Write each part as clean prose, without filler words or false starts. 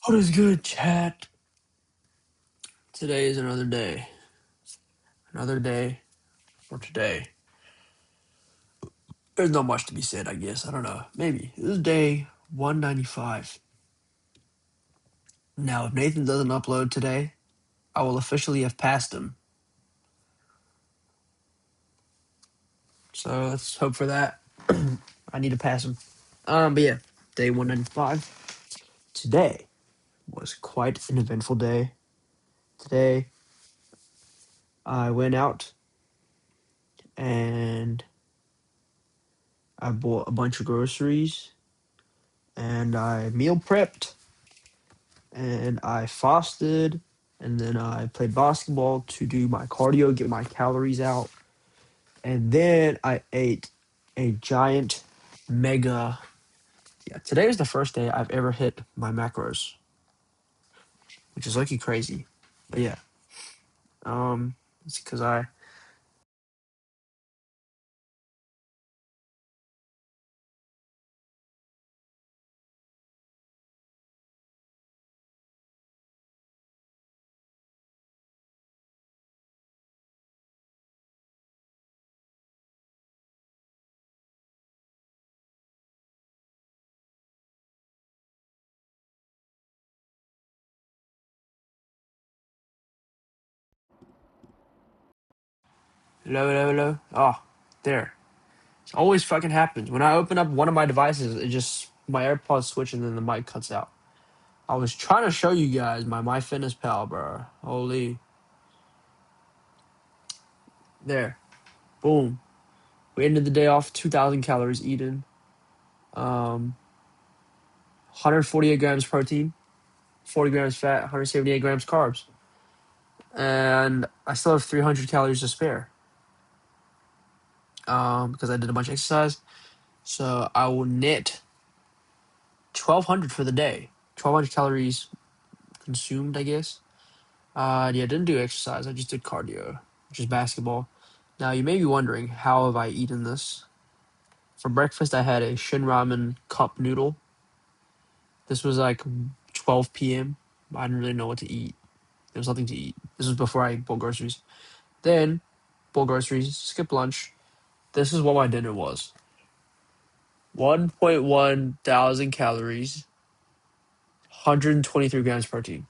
What is good, chat? Today is another day. Another day for today. There's not much to be said, I guess. I don't know. Maybe. This is day 195. Now, if Nathan doesn't upload today, I will officially have passed him. So let's hope for that. I need to pass him. But yeah, day 195. Today was quite an eventful day. Today, I went out and I bought a bunch of groceries and I meal prepped and I fasted, and then I played basketball to do my cardio, get my calories out, and then I ate a giant, mega. Yeah, today is the first day I've ever hit my macros, which is lucky crazy, but yeah, it's because I. Hello, hello, hello. Oh, there. It always fucking happens when I open up one of my devices. It just my AirPods switch and then the mic cuts out. I was trying to show you guys my MyFitnessPal, bro. Holy, there, boom. We ended the day off 2,000 calories eaten, 148 grams protein, 40 grams fat, 178 grams carbs, and I still have 300 calories to spare because I did a bunch of exercise. So I will net 1,200 for the day. 1,200 calories consumed, I guess. Yeah, I didn't do exercise. I just did cardio, which is basketball. Now you may be wondering, how have I eaten this? For breakfast, I had a Shin Ramen cup noodle. This was like 12 p.m. I didn't really know what to eat. There was nothing to eat. This was before I bought groceries. Then, bought groceries, skip lunch. This is what my dinner was: 1.1 thousand calories, 123 grams protein.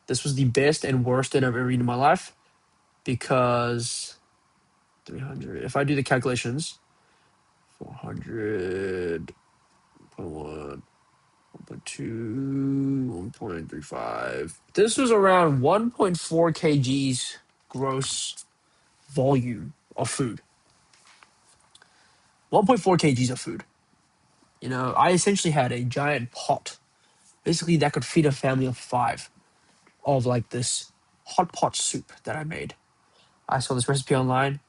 This was the best and worst dinner I've ever eaten in my life because 300, if I do the calculations, 400, 1.1, 1.2, 1.35. This was around 1.4 kgs gross volume of food. 1.4 kgs of food. You know, I essentially had a giant pot, basically that could feed a family of five, of like this hot pot soup that I made. I saw this recipe online.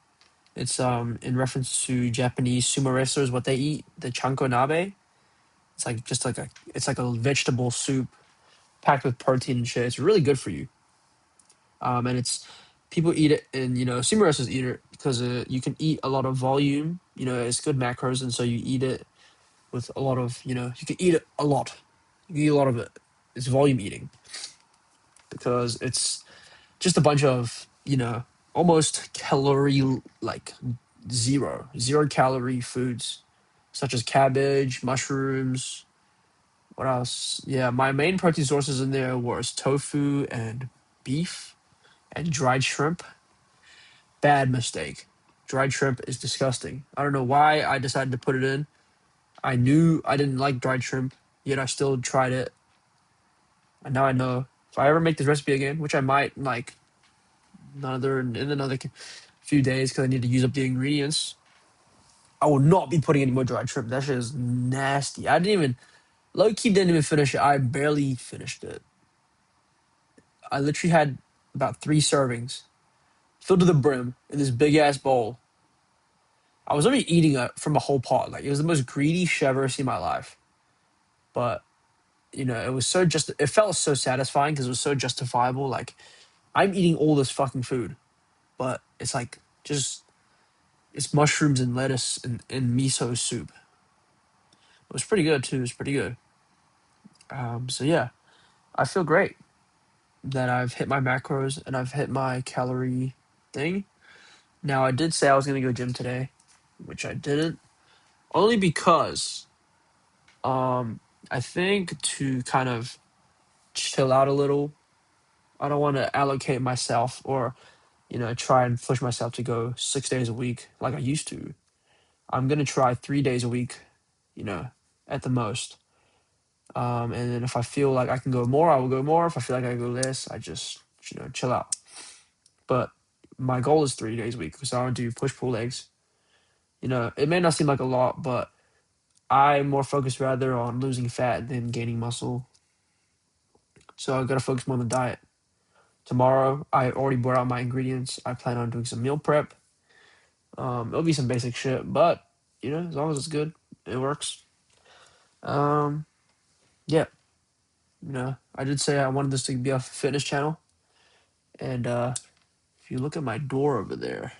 It's in reference to Japanese sumo wrestlers, what they eat, the chanko nabe. It's like just like a it's like a vegetable soup packed with protein and shit. It's really good for you. And it's people eat it, and sumo wrestlers eat it because you can eat a lot of volume. You know, it's good macros, and so you eat it with a lot of, you can eat it a lot. You can eat a lot of it. It's volume eating because it's just a bunch of, almost calorie, like zero calorie foods, such as cabbage, mushrooms. What else? Yeah, my main protein sources in there was tofu and beef and dried shrimp. Bad mistake. Dried shrimp is disgusting. I don't know why I decided to put it in. I knew I didn't like dried shrimp, yet I still tried it. And now I know if I ever make this recipe again, which I might, like in another few days because I need to use up the ingredients, I will not be putting any more dried shrimp. That shit is nasty. I didn't even low key didn't even finish it. I barely finished it. I literally had about 3 servings filled to the brim in this big ass bowl. I was already eating it from a whole pot. Like, it was the most greedy shit I've ever seen in my life. But it was it felt so satisfying because it was so justifiable. Like, I'm eating all this fucking food, but it's like just it's mushrooms and lettuce and miso soup. It was pretty good too. It was pretty good. So yeah, I feel great that I've hit my macros and I've hit my calorie thing. Now I did say I was gonna go gym today, which I didn't, only because I think to kind of chill out a little. I don't want to allocate myself or try and push myself to go 6 days a week like I used to. I'm gonna try 3 days a week, you know, at the most. And then if I feel like I can go more, I will go more. If I feel like I can go less, I just chill out. But my goal is 3 days a week, so I want to do push pull legs. It may not seem like a lot, but I'm more focused rather on losing fat than gaining muscle. So I gotta focus more on the diet. Tomorrow, I already brought out my ingredients. I plan on doing some meal prep. It'll be some basic shit, but as long as it's good, it works. Um, yeah, I did say I wanted this to be a fitness channel, and if you look at my door over there,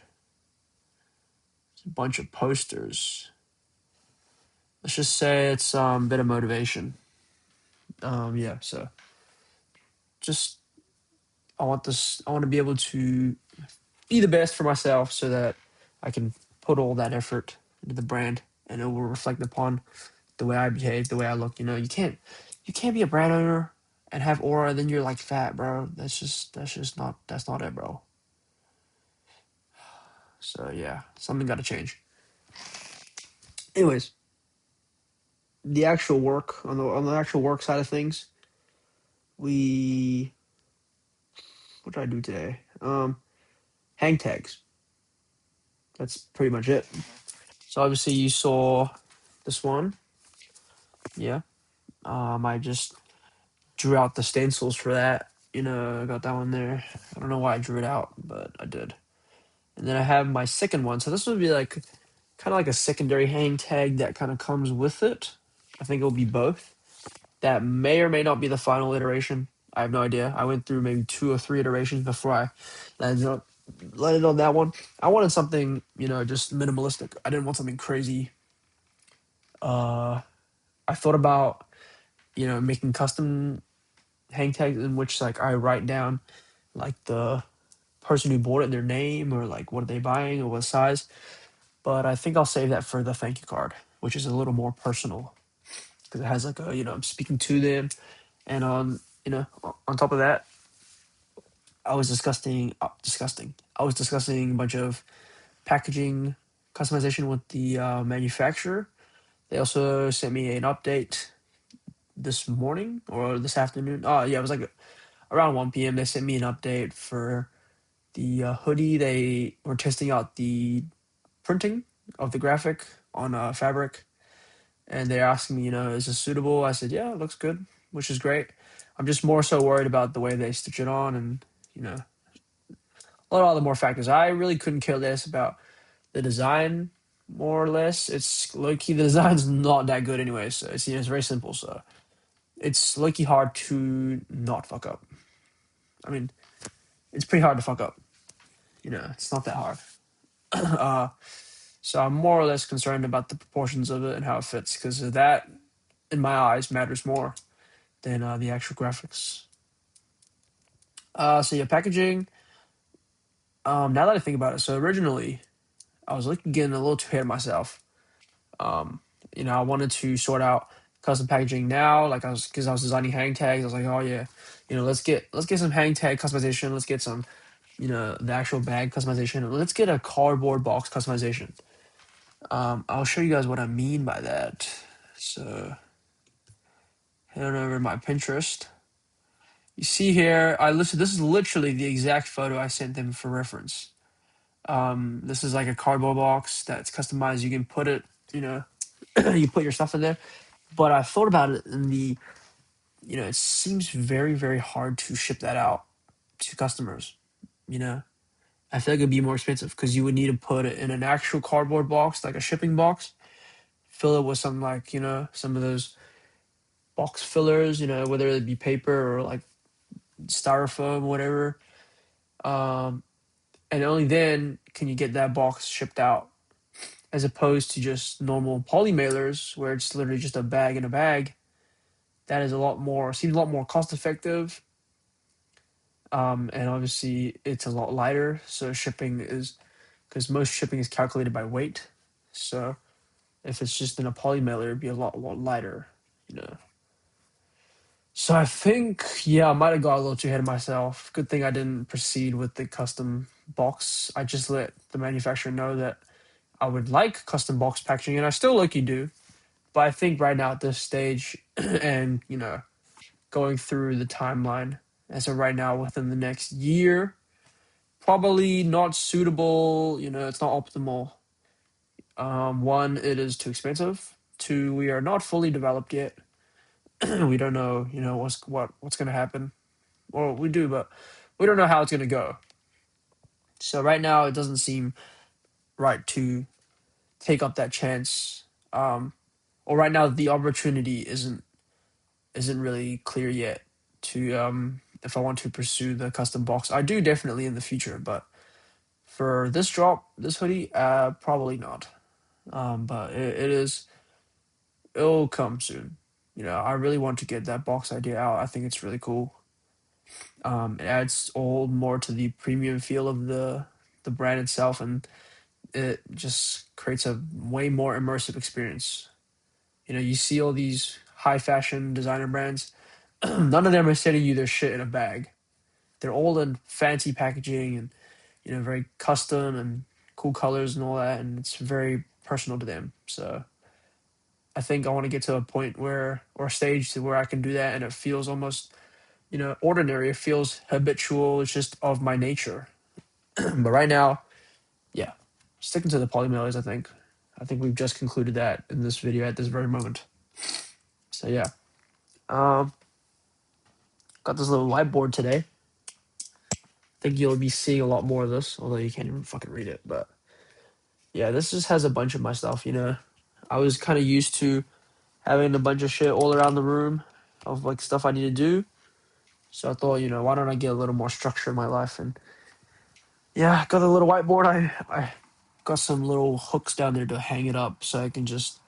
it's a bunch of posters. Let's just say it's a bit of motivation. Yeah, so just I want to be able to be the best for myself so that I can put all that effort into the brand and it will reflect upon the way I behave, the way I look. You can't be a brand owner and have aura, then you're like fat, bro. That's not it, bro. So yeah, something got to change. Anyways, the actual work on the actual work side of things, we what did I do today? Hang tags. That's pretty much it. So obviously you saw this one, yeah. I just drew out the stencils for that. I got that one there. I don't know why I drew it out, but I did. And then I have my second one. So this would be like kind of like a secondary hang tag that kind of comes with it. I think it'll be both. That may or may not be the final iteration. I have no idea. I went through maybe 2 or 3 iterations before I landed on that one. I wanted something, just minimalistic. I didn't want something crazy. I thought about, making custom hang tags in which like I write down like the person who bought it, their name, or like what are they buying or what size. But I think I'll save that for the thank you card, which is a little more personal because it has like I'm speaking to them, and on top of that, I was discussing. I was discussing a bunch of packaging customization with the manufacturer. They also sent me an update this morning or this afternoon. Oh yeah, it was like around 1 p.m. They sent me an update for the hoodie. They were testing out the printing of the graphic on fabric, and they're asking me, is this suitable? I said, yeah, it looks good, which is great. I'm just more so worried about the way they stitch it on, and a lot of other more factors. I really couldn't care less about the design, more or less. It's low key. The design's not that good anyway, so it's very simple. So it's low key hard to not fuck up. I mean, it's pretty hard to fuck up. It's not that hard. uh, so I'm more or less concerned about the proportions of it and how it fits, because that, in my eyes, matters more than the actual graphics. So yeah, packaging. Now that I think about it, so originally I was looking getting a little too ahead of myself. Um, I wanted to sort out custom packaging now, like because I was designing hang tags. I was like, oh yeah, let's get some hang tag customization. Let's get some, the actual bag customization. Let's get a cardboard box customization. I'll show you guys what I mean by that. So head on over to my Pinterest. You see here, I listed. This is literally the exact photo I sent them for reference. This is like a cardboard box that's customized. You can put it, you put your stuff in there. But I thought about it, and it seems very, very hard to ship that out to customers. You know, I feel like it'd be more expensive because you would need to put it in an actual cardboard box, like a shipping box, fill it with some like some of those box fillers, whether it be paper or like styrofoam, whatever. Um, and only then can you get that box shipped out, as opposed to just normal poly mailers where it's literally just a bag in a bag. that is a lot more seems a lot more cost effective. And obviously it's a lot lighter. So shipping is because most shipping is calculated by weight. So if it's just in a poly mailer, it'd be a lot lighter, you know. So I think, yeah, I might have got a little too ahead of myself. Good thing I didn't proceed with the custom box. I just let the manufacturer know that I would like custom box packaging, and I still look you do. But I think right now at this stage, and going through the timeline, as of right now, within the next year, probably not suitable. It's not optimal. One, it is too expensive. Two, we are not fully developed yet. We don't know, what's going to happen. Well, we do, but we don't know how it's going to go. So right now, it doesn't seem right to take up that chance. Or right now, the opportunity isn't really clear yet to if I want to pursue the custom box. I do definitely in the future, but for this drop, this hoodie, probably not. But it'll come soon. I really want to get that box idea out. I think it's really cool. It adds all more to the premium feel of the brand itself, and it just creates a way more immersive experience. You see all these high fashion designer brands. None of them are sending you their shit in a bag. They're all in fancy packaging and very custom and cool colors and all that, and it's very personal to them. So I think I want to get to a point where or stage to where I can do that, and it feels almost ordinary. It feels habitual. It's just of my nature. But right now, yeah, sticking to the polymailers. I think we've just concluded that in this video at this very moment. So yeah, um, got this little whiteboard today. I think you'll be seeing a lot more of this, although you can't even fucking read it. But yeah, this just has a bunch of my stuff. I was kind of used to having a bunch of shit all around the room of like stuff I need to do. So I thought, why don't I get a little more structure in my life? And yeah, got a little whiteboard. I got some little hooks down there to hang it up so I can just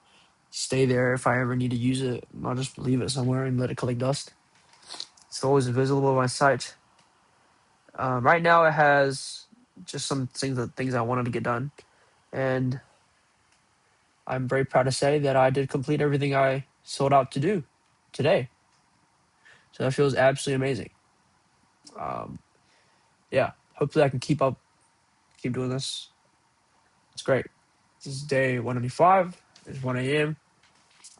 stay there if I ever need to use it. I'll just leave it somewhere and let it collect dust. It's always visible in my sight. Right now, it has just some things I wanted to get done, and I'm very proud to say that I did complete everything I sought out to do today. So that feels absolutely amazing. Um, yeah, hopefully I can keep doing this. It's great. This is day 195. It's 1 a.m.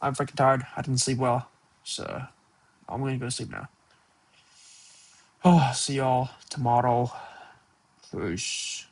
I'm freaking tired. I didn't sleep well, so I'm gonna go to sleep now. Oh, see y'all tomorrow. Peace.